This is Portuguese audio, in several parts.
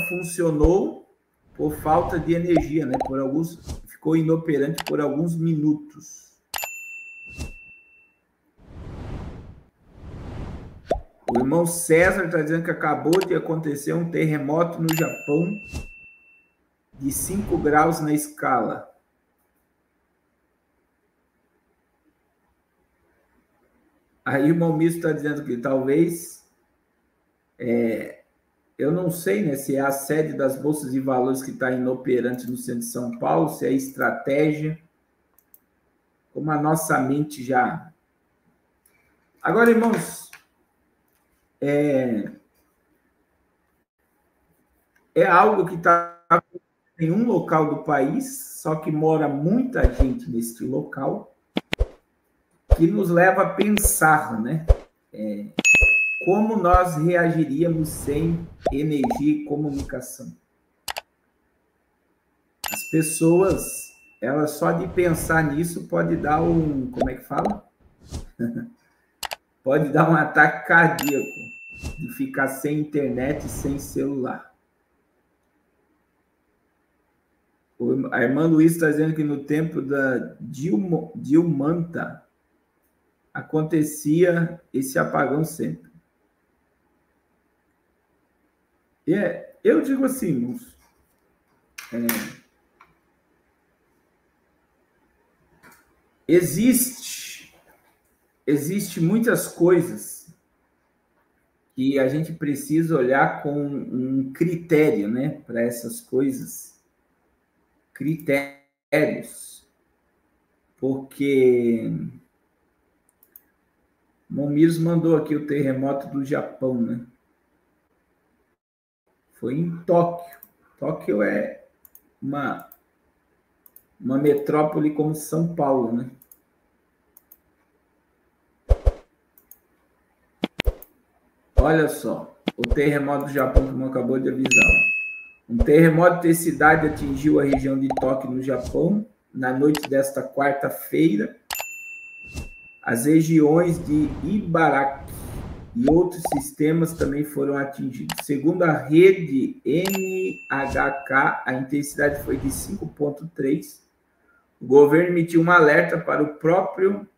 funcionou por falta de energia, né? Ficou inoperante por alguns minutos. O irmão César está dizendo que acabou de acontecer um terremoto no Japão de 5 graus na escala. Aí o irmão Misto está dizendo que talvez, eu não sei, né, se é a sede das bolsas de valores que está inoperante no centro de São Paulo, se é estratégia, como a nossa mente já... Agora, irmãos, é algo que está em um local do país, só que mora muita gente neste local, que nos leva a pensar, né? Como nós reagiríamos sem energia e comunicação. As pessoas, elas só de pensar nisso pode dar um... Como é que fala? Pode dar um ataque cardíaco, de ficar sem internet e sem celular. A irmã Luiz está dizendo que no tempo da Dilmanta acontecia esse apagão sempre. Eu digo assim, irmãos, existe muitas coisas que a gente precisa olhar com um critério, né, para essas coisas. Critérios, porque Momiros mandou aqui o terremoto do Japão, né? Foi em Tóquio. Tóquio é uma metrópole como São Paulo, né? Olha só, o terremoto do Japão, como acabou de avisar. Um terremoto de cidade atingiu a região de Tóquio, no Japão, na noite desta quarta-feira. As regiões de Ibaraki e outros sistemas também foram atingidos. Segundo a rede NHK, a intensidade foi de 5,3. O governo emitiu um alerta para o próprio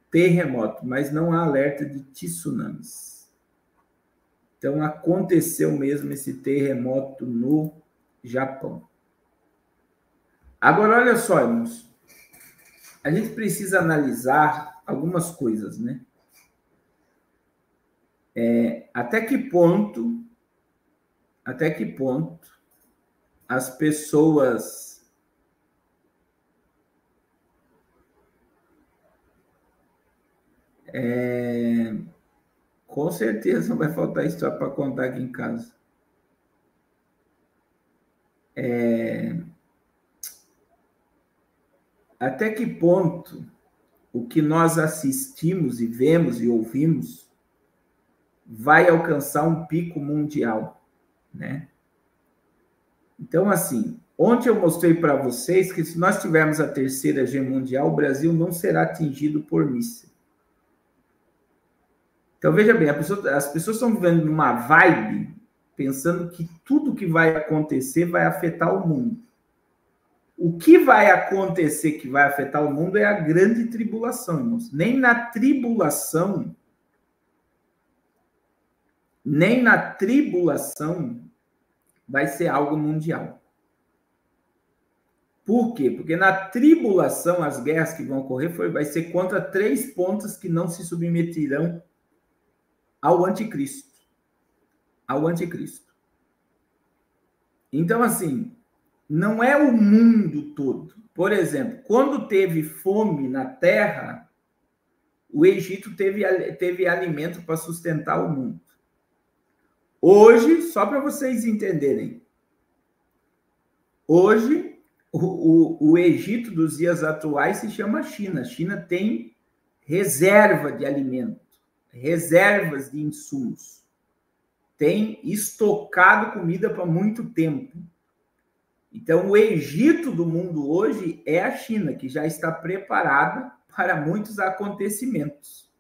terremoto, mas não há alerta de tsunamis. Então, aconteceu mesmo esse terremoto no Japão. Agora, olha só, irmãos. A gente precisa analisar algumas coisas, né? Até que ponto as pessoas com certeza não vai faltar história para contar aqui em casa. Até que ponto o que nós assistimos e vemos e ouvimos vai alcançar um pico mundial, né? Então, assim, ontem eu mostrei para vocês que se nós tivermos a terceira guerra mundial, o Brasil não será atingido por míssil. Então, veja bem, as pessoas estão vivendo numa vibe pensando que tudo que vai acontecer vai afetar o mundo. O que vai acontecer que vai afetar o mundo é a grande tribulação, irmãos. Nem na tribulação vai ser algo mundial. Por quê? Porque na tribulação, as guerras que vão ocorrer vai ser contra 3 pontas que não se submeterão ao anticristo. Ao anticristo. Então, assim, não é o mundo todo. Por exemplo, quando teve fome na terra, o Egito teve alimento para sustentar o mundo. Hoje, só para vocês entenderem, hoje o Egito dos dias atuais se chama China. A China tem reserva de alimento, reservas de insumos. Tem estocado comida para muito tempo. Então, o Egito do mundo hoje é a China, que já está preparada para muitos acontecimentos.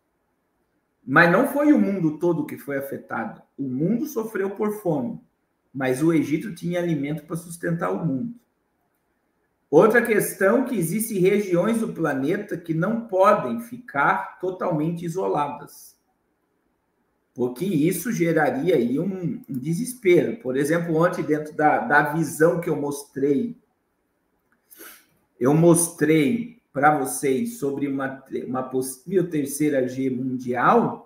Mas não foi o mundo todo que foi afetado. O mundo sofreu por fome, mas o Egito tinha alimento para sustentar o mundo. Outra questão é que existem regiões do planeta que não podem ficar totalmente isoladas, porque isso geraria aí um desespero. Por exemplo, ontem, dentro da visão que eu mostrei para vocês sobre uma possível terceira guerra mundial,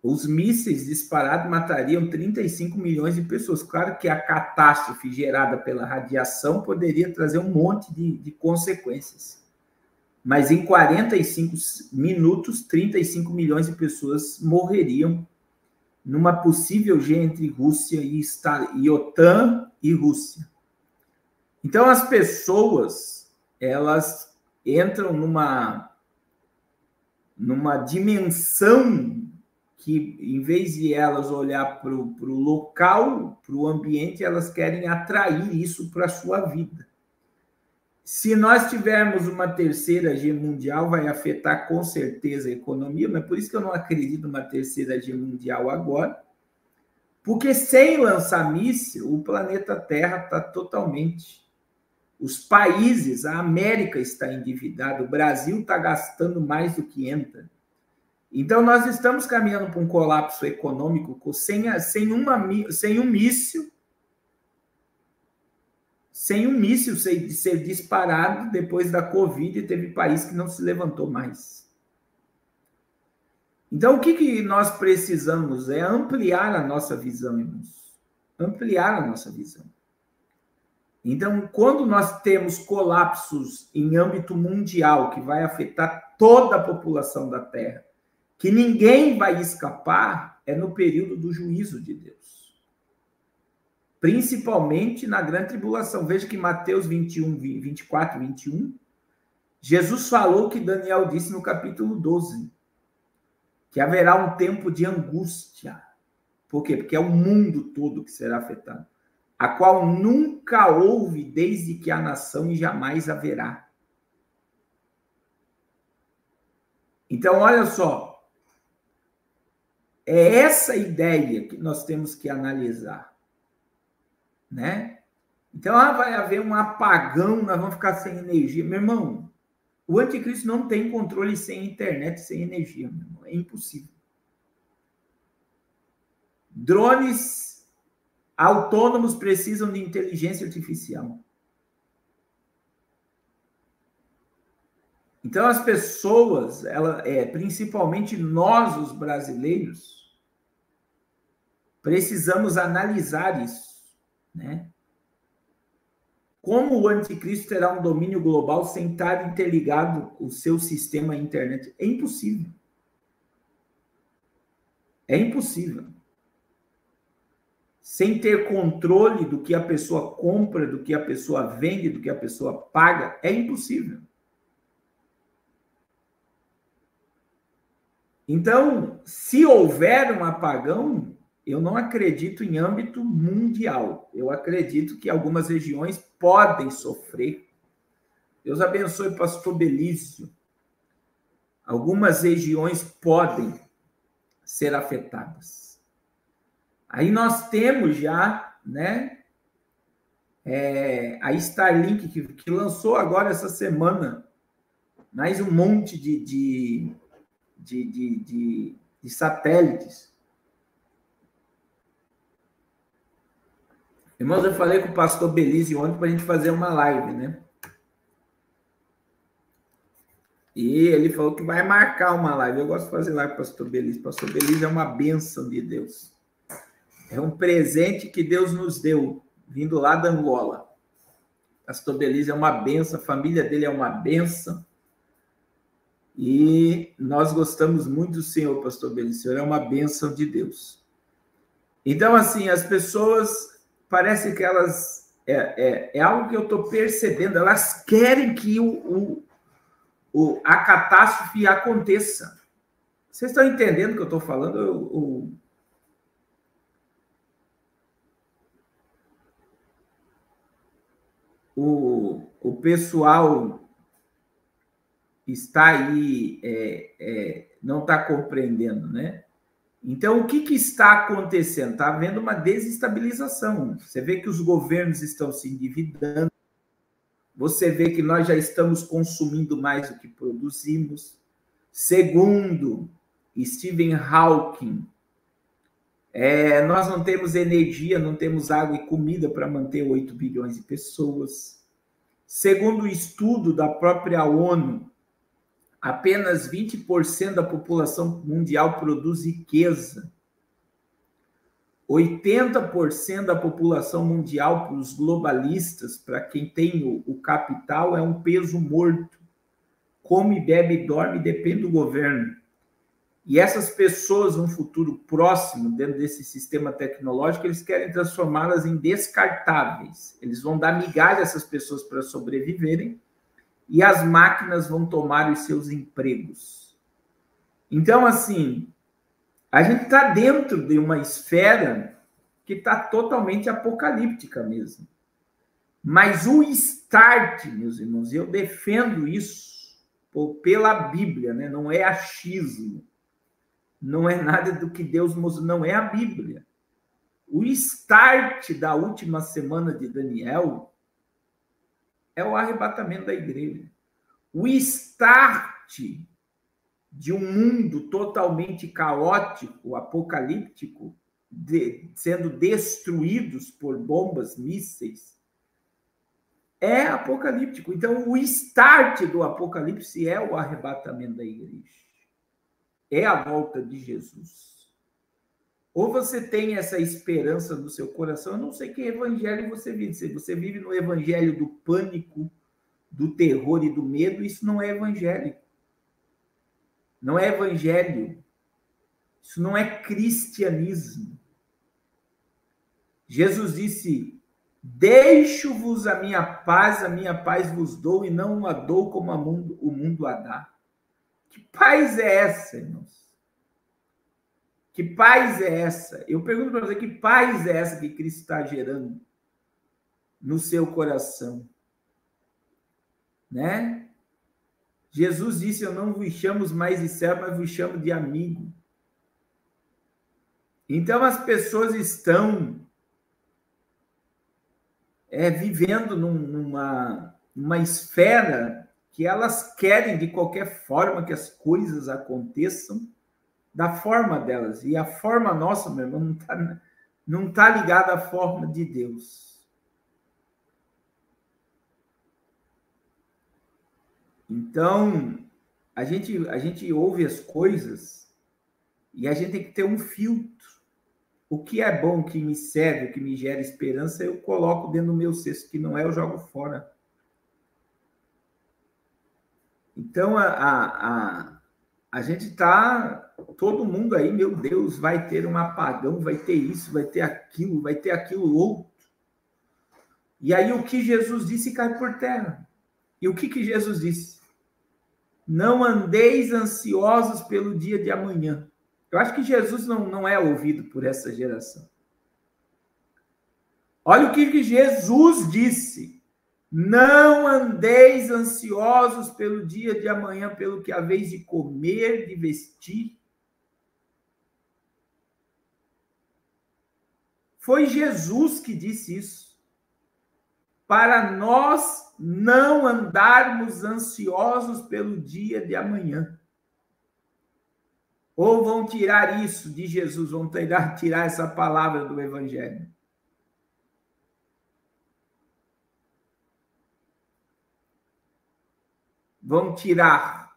os mísseis disparados matariam 35 milhões de pessoas. Claro que a catástrofe gerada pela radiação poderia trazer um monte de consequências. Mas em 45 minutos, 35 milhões de pessoas morreriam numa possível guerra entre Rússia e OTAN e Rússia. Então, as pessoas, elas entram numa dimensão que, em vez de elas olhar para o local, para o ambiente, elas querem atrair isso para a sua vida. Se nós tivermos uma terceira guerra mundial, vai afetar com certeza a economia, mas por isso que eu não acredito numa terceira guerra mundial agora, porque sem lançar míssil, o planeta Terra está totalmente... Os países, a América está endividada, o Brasil está gastando mais do que entra. Então, nós estamos caminhando para um colapso econômico sem um míssil ser disparado depois da Covid, e teve país que não se levantou mais. Então, o que nós precisamos é ampliar a nossa visão, irmãos. Ampliar a nossa visão. Então, quando nós temos colapsos em âmbito mundial, que vai afetar toda a população da Terra, que ninguém vai escapar, é no período do juízo de Deus. Principalmente na grande tribulação. Veja que Mateus 24, 21, Jesus falou o que Daniel disse no capítulo 12, que haverá um tempo de angústia. Por quê? Porque é o mundo todo que será afetado, a qual nunca houve desde que a nação e jamais haverá. Então, olha só, é essa ideia que nós temos que analisar, né? Então, vai haver um apagão, nós vamos ficar sem energia. Meu irmão, o anticristo não tem controle sem internet, sem energia, meu irmão. É impossível. Drones autônomos precisam de inteligência artificial. Então, as pessoas, principalmente nós, os brasileiros, precisamos analisar isso, né? Como o anticristo terá um domínio global sem estar interligado o seu sistema à internet? É impossível. É impossível. Sem ter controle do que a pessoa compra, do que a pessoa vende, do que a pessoa paga, é impossível. Então, se houver um apagão, eu não acredito em âmbito mundial. Eu acredito que algumas regiões podem sofrer. Deus abençoe o pastor Belício. Algumas regiões podem ser afetadas. Aí nós temos já, né, a Starlink, que lançou agora essa semana mais um monte de satélites. Irmãos, eu falei com o pastor Belize ontem para a gente fazer uma live, né? E ele falou que vai marcar uma live. Eu gosto de fazer live com o pastor Belize. O pastor Belize é uma bênção de Deus. É um presente que Deus nos deu, vindo lá da Angola. Pastor Belize é uma bênção, a família dele é uma bênção. E nós gostamos muito do Senhor, pastor Belize. O Senhor é uma bênção de Deus. Então, assim, as pessoas, parece que elas... É algo que eu estou percebendo. Elas querem que a catástrofe aconteça. Vocês estão entendendo o que eu estou falando? O pessoal está aí, não está compreendendo, né? Então, o que está acontecendo? Está havendo uma desestabilização. Você vê que os governos estão se endividando, você vê que nós já estamos consumindo mais do que produzimos. Segundo Stephen Hawking, nós não temos energia, não temos água e comida para manter 8 bilhões de pessoas. Segundo o estudo da própria ONU, apenas 20% da população mundial produz riqueza. 80% da população mundial, para os globalistas, para quem tem o capital, é um peso morto. Come, bebe, dorme, depende do governo. E essas pessoas, no futuro próximo, dentro desse sistema tecnológico, eles querem transformá-las em descartáveis. Eles vão dar migalha a essas pessoas para sobreviverem e as máquinas vão tomar os seus empregos. Então, assim, a gente está dentro de uma esfera que está totalmente apocalíptica mesmo. Mas o start, meus irmãos, eu defendo isso pela Bíblia, né? Não é achismo. Não é nada do que Deus mostrou, não é a Bíblia. O start da última semana de Daniel é o arrebatamento da igreja. O start de um mundo totalmente caótico, apocalíptico, sendo destruídos por bombas, mísseis, é apocalíptico. Então, o start do apocalipse é o arrebatamento da igreja. É a volta de Jesus. Ou você tem essa esperança no seu coração, eu não sei que evangelho você vive. Se você vive no evangelho do pânico, do terror e do medo, isso não é evangélico. Não é evangelho. Isso não é cristianismo. Jesus disse: deixo-vos a minha paz vos dou, e não a dou como o mundo a dá. Que paz é essa, irmãos? Que paz é essa? Eu pergunto para você, que paz é essa que Cristo está gerando no seu coração? Né? Jesus disse: eu não vos chamo mais de servo, mas vos chamo de amigo. Então as pessoas estão vivendo numa esfera que elas querem de qualquer forma que as coisas aconteçam da forma delas. E a forma nossa, meu irmão, não tá ligada à forma de Deus. Então, a gente ouve as coisas e a gente tem que ter um filtro. O que é bom, o que me serve, o que me gera esperança, eu coloco dentro do meu cesto. Que não é, eu jogo fora. Então, a gente está... Todo mundo aí, meu Deus, vai ter um apagão, vai ter isso, vai ter aquilo outro. E aí o que Jesus disse cai por terra. E o que Jesus disse? Não andeis ansiosos pelo dia de amanhã. Eu acho que Jesus não é ouvido por essa geração. Olha o que Jesus disse. Não andeis ansiosos pelo dia de amanhã, pelo que haveis de comer, de vestir. Foi Jesus que disse isso. Para nós não andarmos ansiosos pelo dia de amanhã. Ou vão tirar isso de Jesus, vão tirar essa palavra do Evangelho. Vão tirar.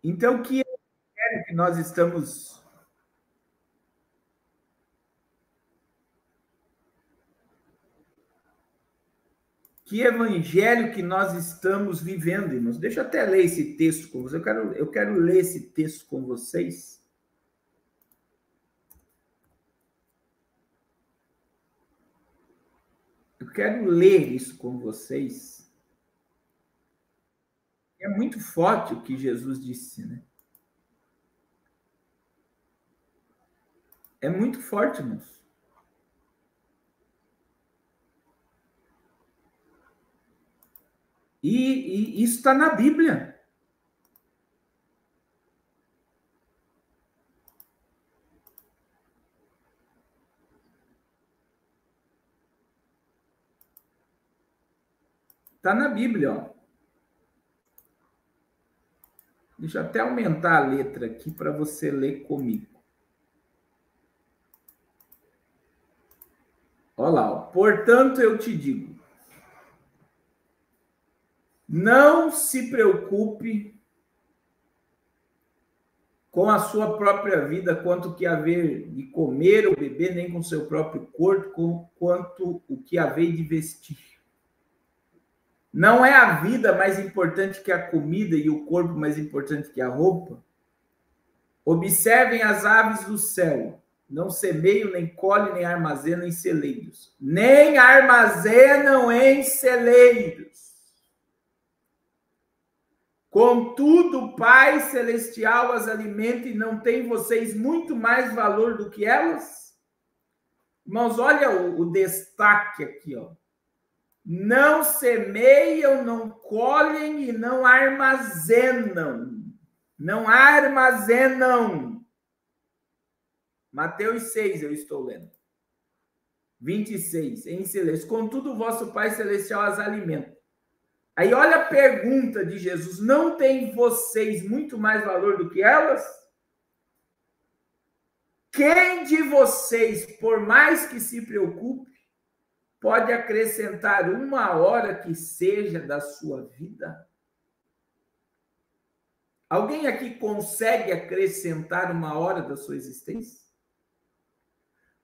Então, que evangelho que nós estamos... Que evangelho que nós estamos vivendo, irmãos? Deixa eu até ler esse texto com vocês. Eu quero ler esse texto com vocês. Eu quero ler isso com vocês. É muito forte o que Jesus disse, né? É muito forte, irmãos. E isso está na Bíblia. Está na Bíblia, ó. Deixa eu até aumentar a letra aqui para você ler comigo. Olha lá, ó. Portanto, eu te digo, não se preocupe com a sua própria vida, quanto que haver de comer ou beber, nem com seu próprio corpo, quanto o que haver de vestir. Não é a vida mais importante que a comida e o corpo mais importante que a roupa? Observem as aves do céu. Não semeiam, nem colhem, nem armazenam em celeiros. Nem armazenam em celeiros. Contudo, o Pai Celestial as alimenta e não tem vocês muito mais valor do que elas? Irmãos, olha o destaque aqui, ó. Não semeiam, não colhem e não armazenam. Não armazenam. Mateus 6, eu estou lendo. 26, em silêncio. Contudo, o vosso Pai Celestial as alimenta. Aí olha a pergunta de Jesus. Não tem vocês muito mais valor do que elas? Quem de vocês, por mais que se preocupe, pode acrescentar uma hora que seja da sua vida? Alguém aqui consegue acrescentar uma hora da sua existência?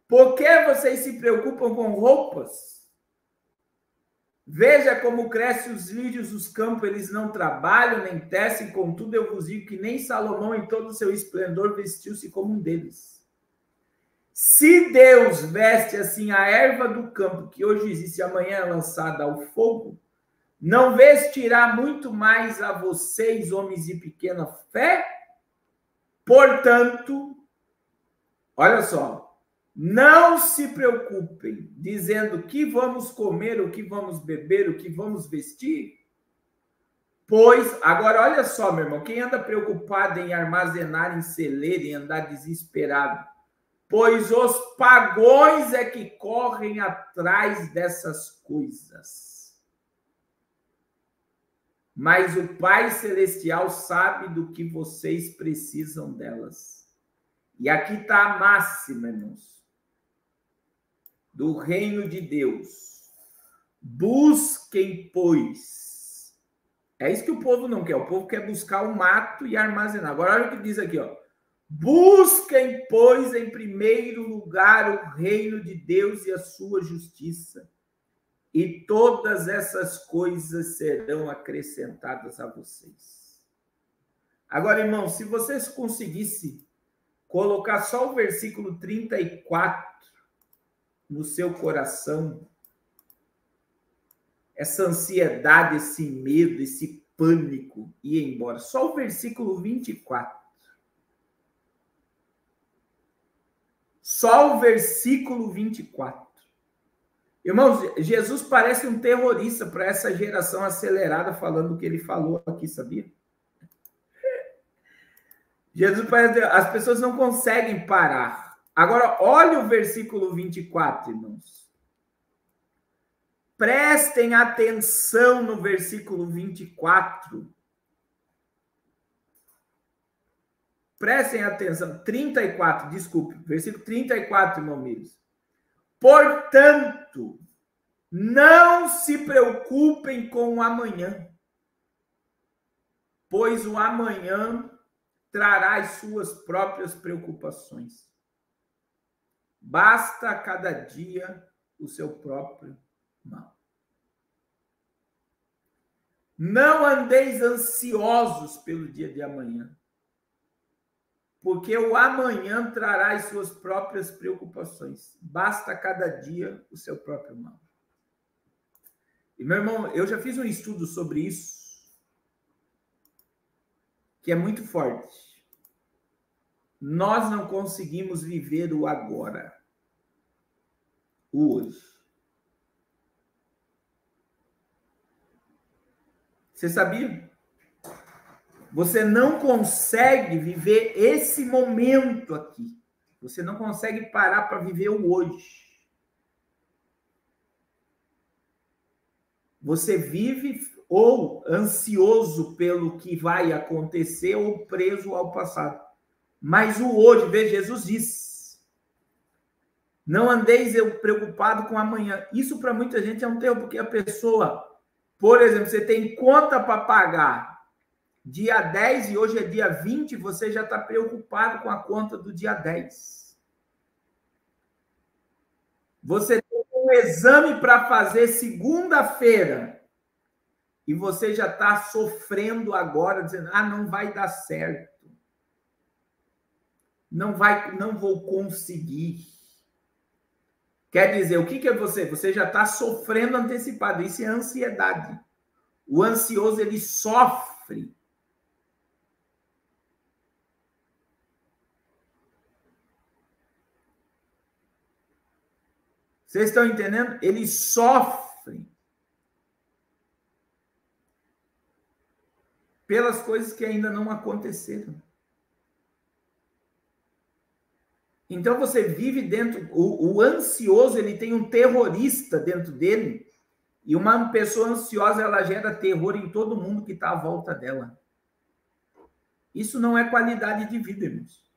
Por que vocês se preocupam com roupas? Veja como crescem os lírios dos campos, eles não trabalham nem tecem, contudo eu vos digo que nem Salomão em todo o seu esplendor vestiu-se como um deles. Se Deus veste assim a erva do campo, que hoje existe e amanhã é lançada ao fogo, não vestirá muito mais a vocês, homens de pequena fé? Portanto, olha só, não se preocupem, dizendo o que vamos comer, o que vamos beber, o que vamos vestir. Pois, agora olha só, meu irmão, quem anda preocupado em armazenar em celeiro, em andar desesperado, pois os pagões é que correm atrás dessas coisas. Mas o Pai Celestial sabe do que vocês precisam delas. E aqui está a máxima, irmãos, do reino de Deus. Busquem, pois. É isso que o povo não quer. O povo quer buscar o mato e armazenar. Agora, olha o que diz aqui, ó. Busquem, pois, em primeiro lugar o reino de Deus e a sua justiça. E todas essas coisas serão acrescentadas a vocês. Agora, irmãos, se vocês conseguissem colocar só o versículo 34 no seu coração, essa ansiedade, esse medo, esse pânico ir embora. Só o versículo 24. Só o versículo 24. Irmãos, Jesus parece um terrorista para essa geração acelerada falando o que ele falou aqui, sabia? Jesus parece... As pessoas não conseguem parar. Agora, olha o versículo 24, irmãos. Prestem atenção no versículo 24. Prestem atenção. 34, desculpe. Versículo 34, irmão Mires. Portanto, não se preocupem com o amanhã, pois o amanhã trará as suas próprias preocupações. Basta a cada dia o seu próprio mal. Não andeis ansiosos pelo dia de amanhã, porque o amanhã trará as suas próprias preocupações. Basta a cada dia o seu próprio mal. E, meu irmão, eu já fiz um estudo sobre isso, que é muito forte. Nós não conseguimos viver o agora, o hoje. Você sabia? Você não consegue viver esse momento aqui. Você não consegue parar para viver o hoje. Você vive ou ansioso pelo que vai acontecer ou preso ao passado. Mas o hoje, veja, Jesus diz: não andeis preocupado com amanhã. Isso para muita gente é um terror, porque a pessoa, por exemplo, você tem conta para pagar dia 10 e hoje é dia 20, você já está preocupado com a conta do dia 10. Você tem um exame para fazer segunda-feira e você já está sofrendo agora, dizendo: ah, não vai dar certo. Não vou conseguir. Quer dizer, o que é você? Você já está sofrendo antecipado. Isso é ansiedade. O ansioso, ele sofre. Vocês estão entendendo? Ele sofre pelas coisas que ainda não aconteceram. Então você vive dentro... O ansioso, ele tem um terrorista dentro dele. E uma pessoa ansiosa, ela gera terror em todo mundo que está à volta dela. Isso não é qualidade de vida, irmãos.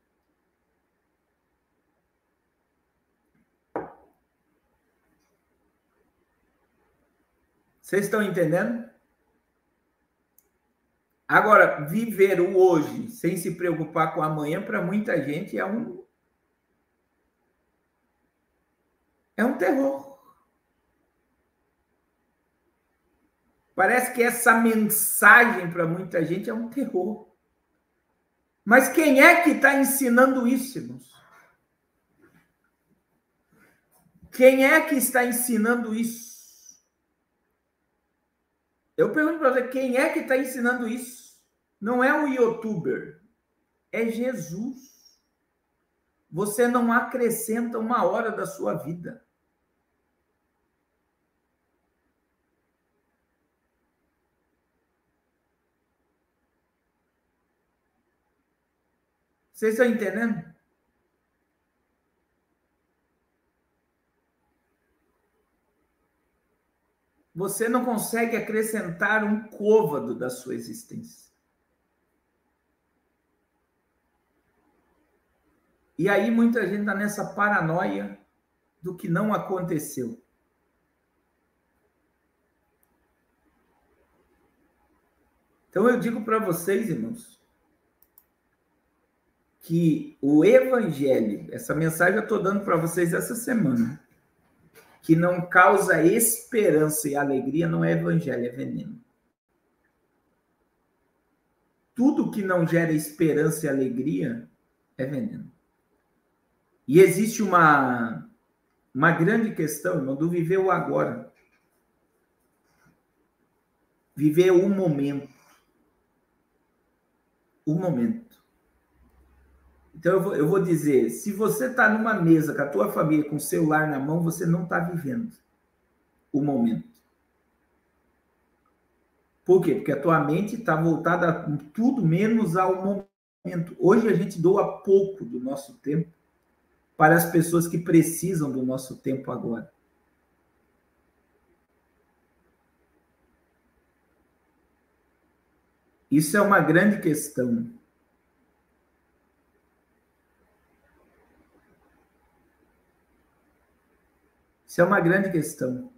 Vocês estão entendendo? Agora, viver o hoje sem se preocupar com o amanhã, para muita gente é um terror. Parece que essa mensagem para muita gente é um terror. Mas quem é que está ensinando isso, irmãos? Quem é que está ensinando isso? Eu pergunto para você, quem é que está ensinando isso? Não é um youtuber, é Jesus. Você não acrescenta uma hora da sua vida. Vocês estão entendendo? Você não consegue acrescentar um côvado da sua existência. E aí muita gente está nessa paranoia do que não aconteceu. Então eu digo para vocês, irmãos, que o evangelho, essa mensagem eu estou dando para vocês essa semana, que não causa esperança e alegria, não é evangelho, é veneno. Tudo que não gera esperança e alegria é veneno. E existe uma grande questão, irmão, do viver o agora. Viver o momento. O momento. Então, eu vou dizer, se você está numa mesa com a tua família, com o celular na mão, você não está vivendo o momento. Por quê? Porque a tua mente está voltada a tudo menos ao momento. Hoje a gente doa pouco do nosso tempo para as pessoas que precisam do nosso tempo agora. Isso é uma grande questão. Isso é uma grande questão.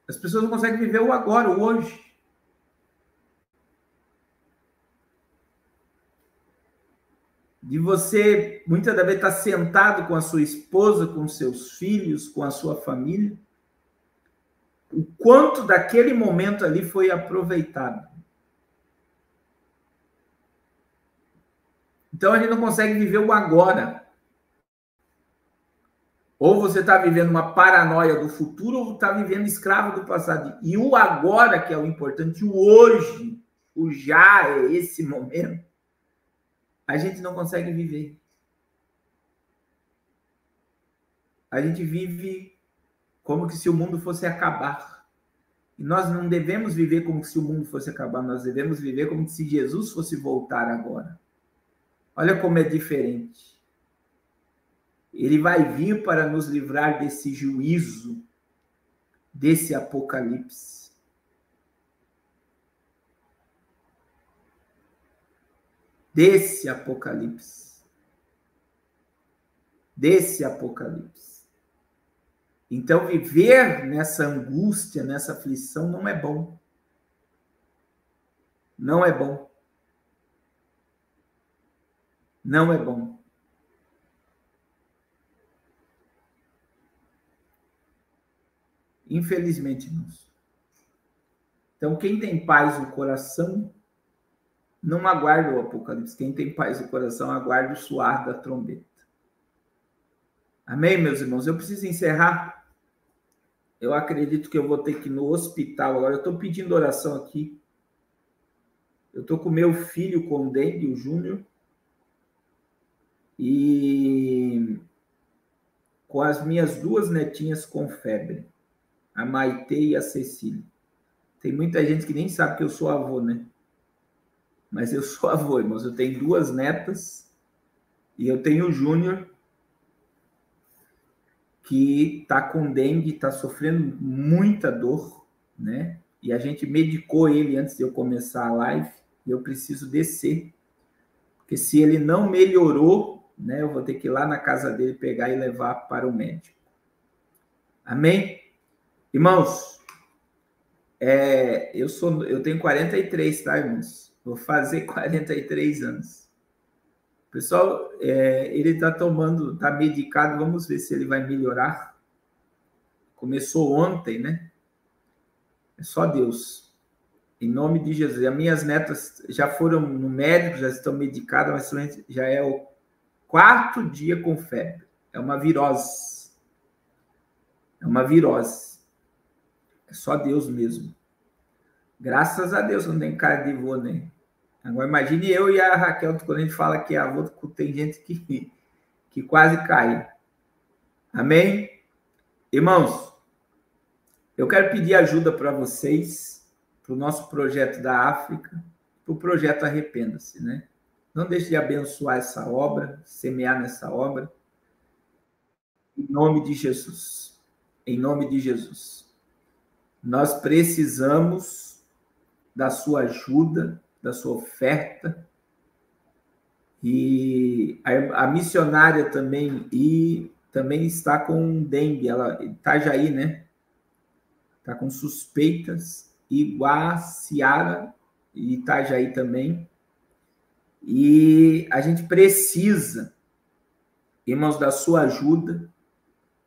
As pessoas não conseguem viver o agora, o hoje. De você, muitas das vezes, estar sentado com a sua esposa, com seus filhos, com a sua família. O quanto daquele momento ali foi aproveitado. Então, a gente não consegue viver o agora. Ou você está vivendo uma paranoia do futuro, ou está vivendo escravo do passado. E o agora, que é o importante, o hoje, o já, é esse momento, a gente não consegue viver. A gente vive como que se o mundo fosse acabar. E nós não devemos viver como se o mundo fosse acabar, nós devemos viver como se Jesus fosse voltar agora. Olha como é diferente. Ele vai vir para nos livrar desse juízo, desse apocalipse. desse Apocalipse. Desse Apocalipse. Então, viver nessa angústia, nessa aflição, não é bom. Não é bom. Não é bom. Infelizmente, irmãos. Então, quem tem paz no coração, não aguarda o Apocalipse. Quem tem paz no coração, aguarda o soar da trombeta. Amém, meus irmãos? Eu preciso encerrar. Eu acredito que eu vou ter que ir no hospital agora. Eu estou pedindo oração aqui. Eu estou com meu filho com dengue, o Júnior, e com as minhas 2 netinhas com febre, a Maitê e a Cecília. Tem muita gente que nem sabe que eu sou avô, né? Mas eu sou avô, irmãos. Eu tenho 2 netas e eu tenho o Júnior, que está com dengue, está sofrendo muita dor, né? E a gente medicou ele antes de eu começar a live, e eu preciso descer, porque se ele não melhorou, né, eu vou ter que ir lá na casa dele pegar e levar para o médico. Amém? Irmãos, eu tenho 43, tá, irmãos? Vou fazer 43 anos. Pessoal, ele está está medicado, vamos ver se ele vai melhorar. Começou ontem, né? É só Deus. Em nome de Jesus. As minhas netas já foram no médico, já estão medicadas, mas já é o 4º dia com febre. É uma virose. É uma virose. É só Deus mesmo. Graças a Deus não tem cara de vô, né? Agora imagine eu e a Raquel, quando a gente fala que é avô, tem gente que quase cai. Amém? Irmãos, eu quero pedir ajuda para vocês, para o nosso projeto da África, para o projeto Arrependa-se, né? Não deixe de abençoar essa obra, semear nessa obra. Em nome de Jesus. Em nome de Jesus. Nós precisamos da sua ajuda, da sua oferta. E a missionária também, também está com dengue, ela Itajaí, né? Está com suspeitas, Iguaciara e Itajaí também. E a gente precisa, irmãos, da sua ajuda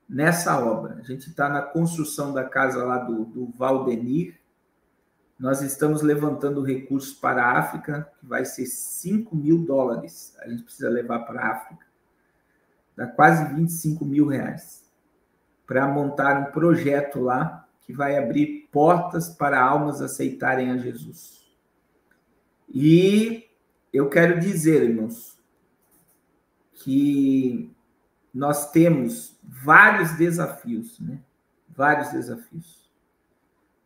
nessa obra. A gente está na construção da casa lá do Valdenir. Nós estamos levantando recursos para a África, que vai ser $5.000. A gente precisa levar para a África. Dá quase R$25.000 para montar um projeto lá que vai abrir portas para almas aceitarem a Jesus. E eu quero dizer, irmãos, que nós temos vários desafios, né? Vários desafios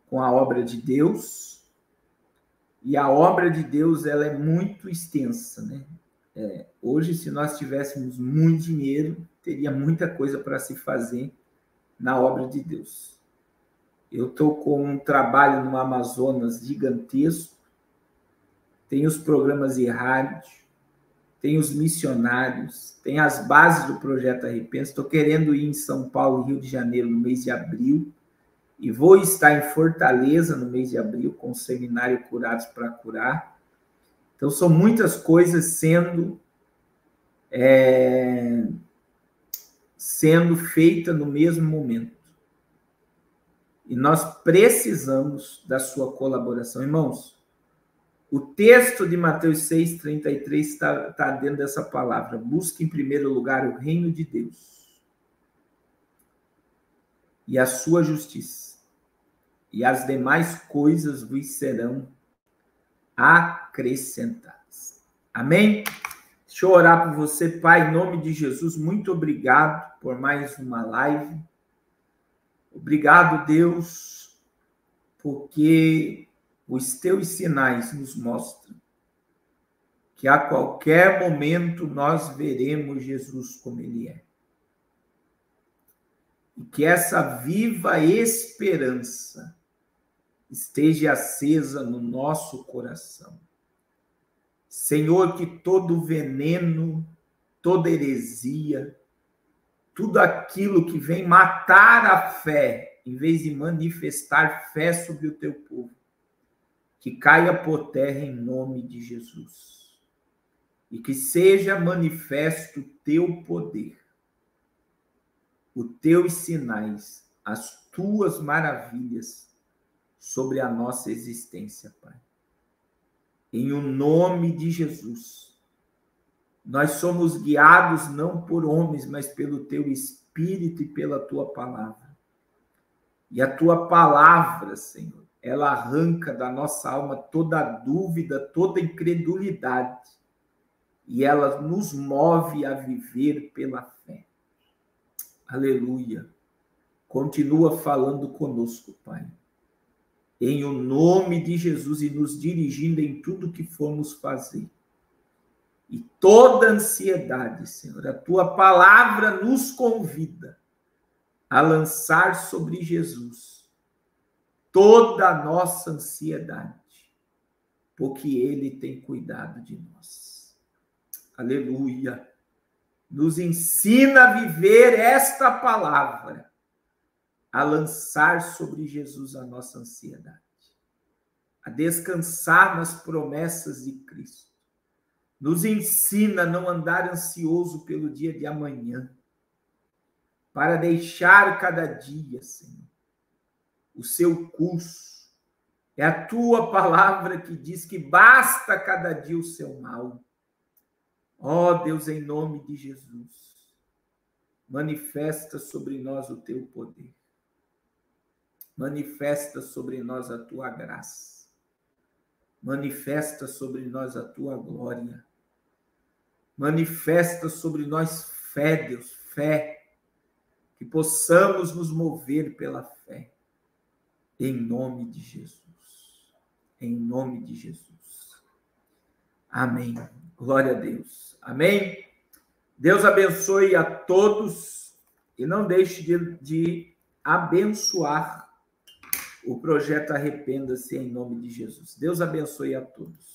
com a obra de Deus, e a obra de Deus ela é muito extensa, né? Hoje, se nós tivéssemos muito dinheiro, teria muita coisa para se fazer na obra de Deus. Eu estou com um trabalho no Amazonas gigantesco, tem os programas de rádio, tem os missionários, tem as bases do Projeto Arrependa-se. Estou querendo ir em São Paulo e Rio de Janeiro no mês de abril, e vou estar em Fortaleza no mês de abril com o seminário Curados para Curar. Então, são muitas coisas sendo feitas no mesmo momento. E nós precisamos da sua colaboração. Irmãos, o texto de Mateus 6,33 está dentro dessa palavra. Busque em primeiro lugar o reino de Deus e a sua justiça, e as demais coisas vos serão acrescentadas. Amém? Deixa eu orar por você, Pai, em nome de Jesus. Muito obrigado por mais uma live. Obrigado, Deus, porque os teus sinais nos mostram que a qualquer momento nós veremos Jesus como ele é. E que essa viva esperança esteja acesa no nosso coração. Senhor, que todo veneno, toda heresia, tudo aquilo que vem matar a fé, em vez de manifestar fé sobre o teu povo, que caia por terra em nome de Jesus. E que seja manifesto o teu poder, os teus sinais, as tuas maravilhas sobre a nossa existência, Pai. Em o nome de Jesus, nós somos guiados não por homens, mas pelo teu Espírito e pela tua palavra. E a tua palavra, Senhor, ela arranca da nossa alma toda dúvida, toda incredulidade, e ela nos move a viver pela fé. Aleluia. Continua falando conosco, Pai. Em o nome de Jesus e nos dirigindo em tudo que formos fazer. E toda ansiedade, Senhor, a tua palavra nos convida a lançar sobre Jesus toda a nossa ansiedade, porque ele tem cuidado de nós. Aleluia. Nos ensina a viver esta palavra, a lançar sobre Jesus a nossa ansiedade, a descansar nas promessas de Cristo. Nos ensina a não andar ansioso pelo dia de amanhã, para deixar cada dia, Senhor, o seu curso. É a tua palavra que diz que basta cada dia o seu mal. Ó Deus, em nome de Jesus, manifesta sobre nós o teu poder. Manifesta sobre nós a tua graça. Manifesta sobre nós a tua glória. Manifesta sobre nós fé, Deus, fé. Que possamos nos mover pela fé. Em nome de Jesus. Em nome de Jesus. Amém. Glória a Deus. Amém. Deus abençoe a todos e não deixe de abençoar o projeto Arrependa-se em nome de Jesus. Deus abençoe a todos.